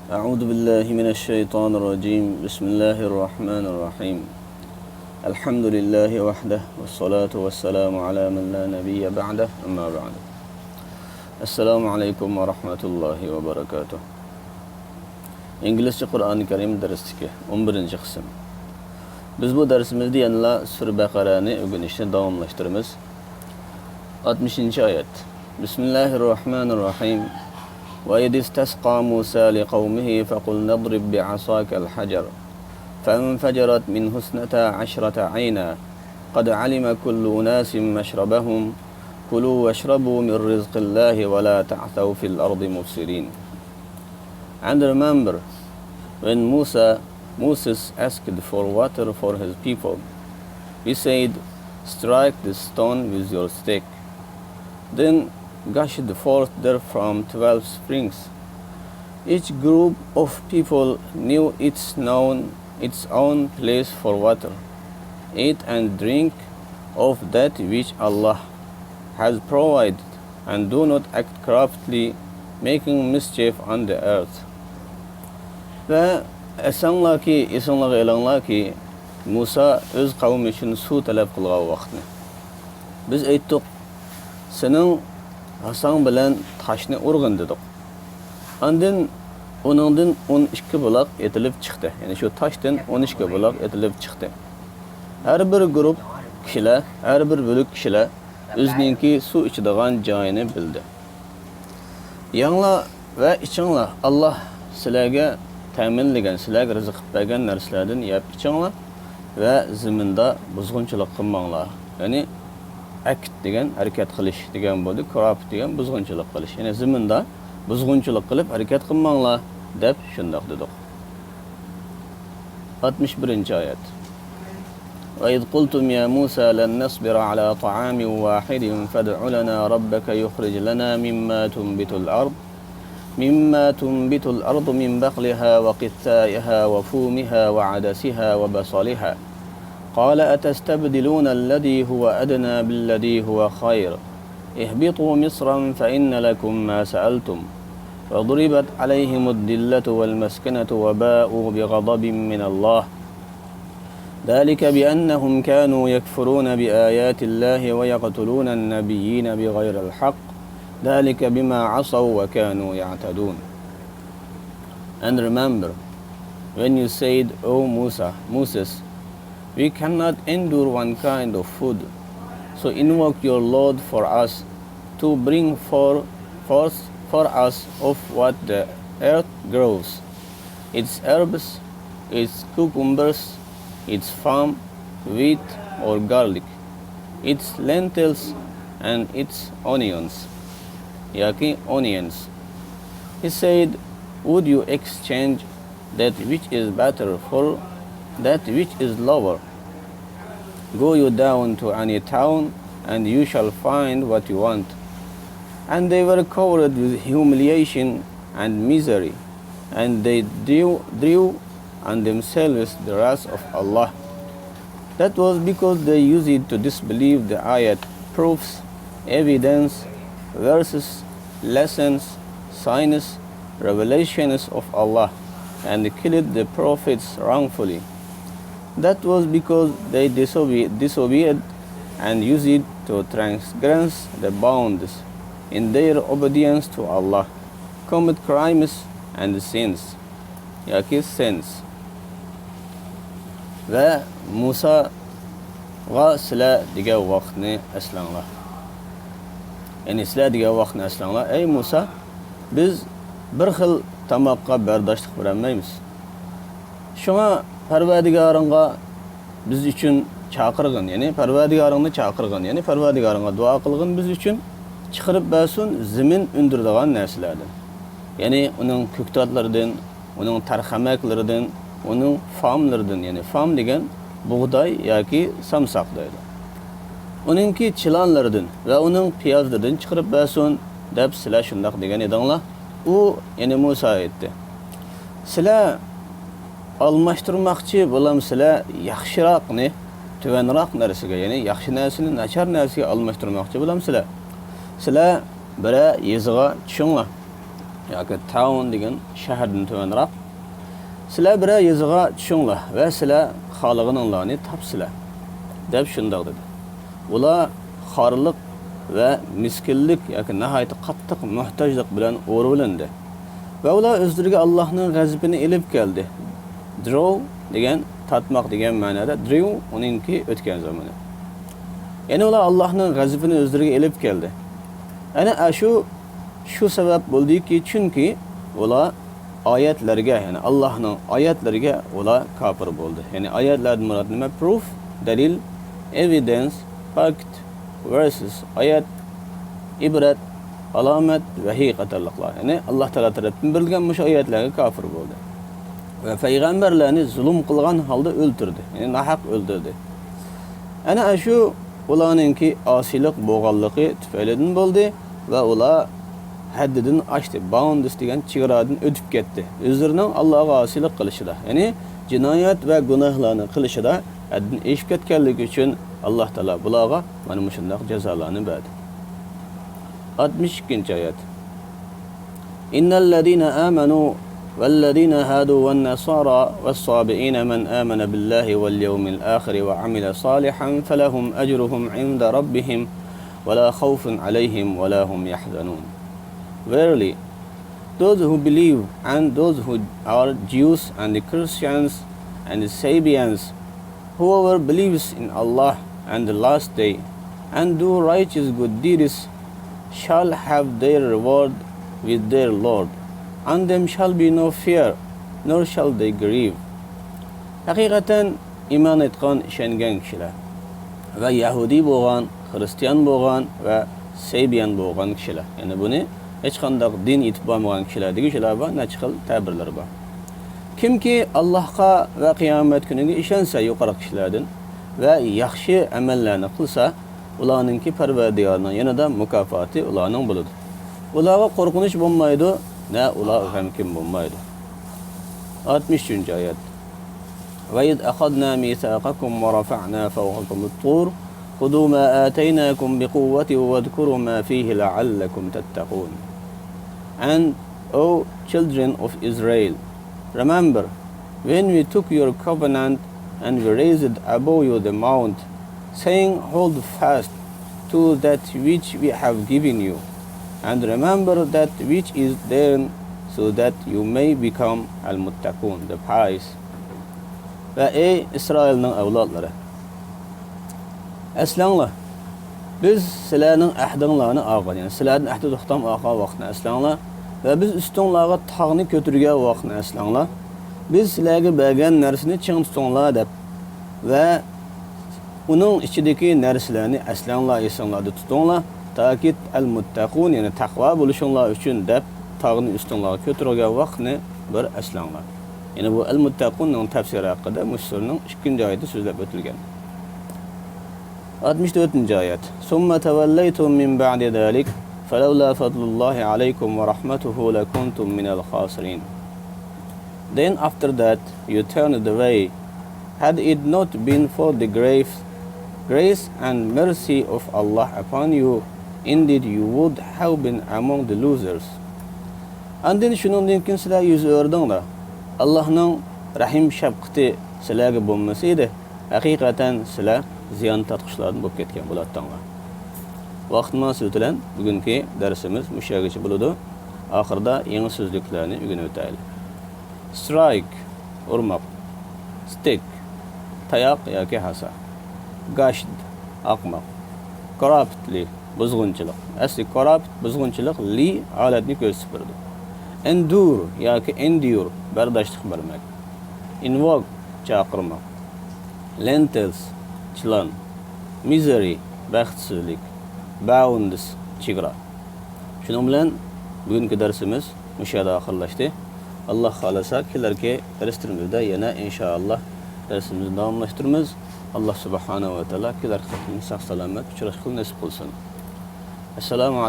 أعوذ بالله من الشيطان الرجيم بسم الله الرحمن الرحيم الحمد لله وحده والصلاة والسلام على من لا نبي بعده أما بعد السلام عليكم ورحمة الله وبركاته İngilizce Kur'an-ı Kerim derstiki 11. kısım. Biz bu dersimizde yanıla Sure Bakara'nı öğrenişini devamlaştırırız. 60. ayet. Bismillahirrahmanirrahim. وَإِذِ اسْتَسْقَى مُوسَى لِقَوْمِهِ فَقُلْنَا اضْرِبْ بِعَصَاكَ الْحَجَرَ فَانْفَجَرَتْ مِنْهُ اثْنَتَا عَشْرَةَ عَيْنًا قَدْ عَلِمَ كُلُّ أُنَاسٍ مَشْرَبَهُمْ كُلُوا وَاشْرَبُوا مِنْ رِزْقِ اللَّهِ وَلَا تَعْثَوْا فِي الْأَرْضِ مُفْسِدِينَ. And remember, when Moses asked for water for his people, he said, strike this stone with your stick. Then gushed forth therefrom 12 springs. Each group of people knew its own place for water. Eat and drink of that which Allah has provided, and do not act craftily, making mischief on the earth. Ve esenla elanla ki Musa öz kavmi için su talep kılgan vaqtni. Biz aytdik, senin Hasan bilen taşni urg'in dedik. Andin onundan 12 bulaq etilib chiqdi. Yani şu taşdan 12 bulaq etilib chiqdi. Her bir grup kişiler, her bir bölük kişiler özninki su içidigan joyini bildi. Yangla ve içinglar Allah sizlarga ta'minlagan, sizlarga rizq bergan narsalardan yeb ichinglar ve ziminda buzg'unchilik qilmanglar. Yani akt degan harakat qilish degan bo'ldi, krop degan buzg'unchilik qilish. Ya'ni ziminda buzg'unchilik qilib harakat qilmanglar deb shundoq dedik. 61. oyat. وَإِذْ قُلْتُمْ يَا مُوسَى لَنْ نَصْبِرَ عَلَى طَعَامٍ وَاحِدٍ فَادْعُ لَنَا رَبَّكَ يُخْرِجْ لَنَا مِمَّا تُنْبِتُ الْأَرْضُ مِنْ بَقْلِهَا وَقِثَّائِهَا وَفُومِهَا وَعَدَسِهَا وَبَصَلِهَا قال أتستبدلون الذي هو أدنى بالذي هو خير اهبطوا مصرا فإن لكم ما سألتم وضربت عليهم الذلة والمسكنة وباءوا بغضب من الله ذلك بأنهم كانوا يكفرون بآيات الله ويقتلون النبيين بغير الحق ذلك بما عصوا وكانوا يعتدون. And remember, when you said, O Moses, we cannot endure one kind of food, so invoke your Lord for us to bring forth for us of what the earth grows, its herbs, its cucumbers, its farm, wheat or garlic, its lentils and its onions. He said, would you exchange that which is better for that which is lower? Go you down to any town, and you shall find what you want. And they were covered with humiliation and misery, and they drew on themselves the wrath of Allah. That was because they used to disbelieve the ayat, proofs, evidence, verses, lessons, signs, revelations of Allah, and killed the prophets wrongfully. That was because they disobeyed and used to transgress the bounds in their obedience to Allah, commit crimes and sins. Sins. Ve Musa ga sila diga vaqtni aslanglar. Yani sila diga vaqtni aslanglar. Ey Musa, biz bir xil tamoqqa bardoshlik bermaymiz. Shunga Parvardigarınğa biz üçün çaqırğın, yani Parvardigarını çaqırğın, yani Parvardigarınğa dua qılğın biz üçün chiqirib bersin zimin undirdigan narsalardan. Yani onun ko'ktatlardan, onun tarxamaklaridan, onun farmlaridan, yani farm degan buğday yoki samsaq deydi. Onunki chilanlaridan va uning piyozlaridan chiqirib bersin deb sizlar shundoq degan edinglar. U yani Musa aytdi. Sizlar almashtirmoqchi bo'lamsizlar yaxshiroqni tuvanroq narsaga, ya'ni yaxshi narsani nachar narsaga almashtirmoqchi bo'lamsizlar. Sizlar biri yezig'a tushinglar. yoki town degan shahardan tuvanroq sizlar biror yeziga tushinglar va sizlar xohlaganinglarni topsizlar deb shundoq dedi. Ular xorliq va miskinlik yoki nihoyat qattiq muhtojlik bilan o'rvilindi va ular o'zlariga Allohning g'azabini elib keldi. Draw degan tatmoq degan ma'noda, drew uningki o'tgan zamoni. Ya'ni ular Allohning g'azabini o'zlariga elib keldi. Ana shu sabab bo'ldiki, chunki ular oyatlarga, ya'ni Allohning oyatlariga ular kofir bo'ldi. Ya'ni oyatlardan murod nima? Proof, dalil, evidence, fact, verses, oyat, ibrat, alomat va haqiqatlar. Ya'ni Alloh taolo tomonidan berilgan bu oyatlarga kofir bo'ldi. Va payg'ambarlarni zulm qilgan holda o'ldirdi. Ya'ni nahaq o'ldirdi. Ana shu ularningki osiylik bo'lganligi tufaylidan bo'ldi va ular haddidan oshdi. Bounds degan chegaradan o'tib ketdi. O'zlarining Allohga osiylik qilishida, ya'ni jinoyat va gunohlarni qilishida haddan eshib ketganligi uchun Alloh taolo bularga mana shunday jazolarni berdi. 62-oyat. Innal ladina amanu والذين هادوا والنصارى والصابئين من آمن بالله واليوم الآخر وعمل صالحا فلهم أجرهم عند ربهم ولا خوف عليهم ولا هم يحزنون. Verily, those who believe and those who are Jews and the Christians and the Sabians, whoever believes in Allah and the last day and do righteous good deeds shall have their reward with their Lord. And them shall be no fear, nor shall they grieve. Haqiqatan iman etgan, ishongan kishilar va Yahudi bo'lgan, Xristian bo'lgan va Sabian bo'lgan kishilar. Ya'ni buni hech qanday din yetib bo'lmagan kishilar degishilar bor, necha xil ta'birlar bor. Kimki Allohga va qiyomat kuniga ishonsa yuqori kishilardan va yaxshi amallarni qilsa, ularningki Parvardigorning yanada mukofoti ularning bo'ladi. Ularga qo'rqinish bo'lmaydi. Ne ular g'amkin bo'lmaydi. 63-oyat. Va id akhadna mithaqakum wa rafa'na fawqakum at-tur khudhu ma ataynakum biquwwatin wadhkuru ma fihi la'allakum tattaqun. And O children of Israel, remember when we took your covenant and we raised above you the mount, saying, hold fast to that which we have given you. And remember that which is there so that you may become al-muttaqun, the pious. Ve ey İsrail'nin evlatları, eslanglar, biz sizlarning ahdinglarni olgan, yani sizlarning ahdi to'xtam olgan vaqtni eslanglar ve biz ustinglarga tog'ni ko'targan vaqtni eslanglar. Biz sizlarga bergan narsani ching tutinglar deb ve uning ichidagi narsalarni eslanglar, esinglarda tutinglar. Takit al-muttaqun, yani taqvo bo'lishinglar uchun deb tog'ni ustinglarga ko'targan vaqtni bir eslanglar. Yani bu al-muttaqunning tafsiri haqida Muslimning 2-oyida so'zlab o'tilgan. 64-oyat. Summa tawallaytum min ba'di zalik falawla fadlullohi alaykum wa rahmatuhu lakuntum minal khasirin. Then after that you turned away. Had it not been for the grace and mercy of Allah upon you, indeed you would have been among the losers. Andin shuningdan keyin sizlar yuz o'rdinglar. Allohning rahim shafqati sizlarga bo'lmasa edi, haqiqatan sizlar ziyon tortqushlardan bo'lib ketgan bo'lardinglar. Vaqt munosabati bilan bugungi darsimiz mushagacha bo'ladi. Oxirida yangi so'zliklarni o'rganib o'taylik. Strike, urmoq. Stick, tayoq yoki hasa. Gasht, aqmoq. Corruptly, buzg'unchilik. Asli corrupt, buzg'unchilik, li holatni ko'rsatib berdi. Endure yoki endure, bardoshlik qilmak. Invoke, chaqirmoq. Lentils, chilon. Misery, baxtsizlik. Bounds, chegara. Shuning bilan bugungi darsimiz mushada oxirlashdi. Alloh xolasa kelarki darslarimizda yana inshaalloh darsimizni davomlashtiramiz. Allah subhanahu wa ta'ala kelar sog' salomat uchrashishni nasib qilsin. Assalomu alaykum.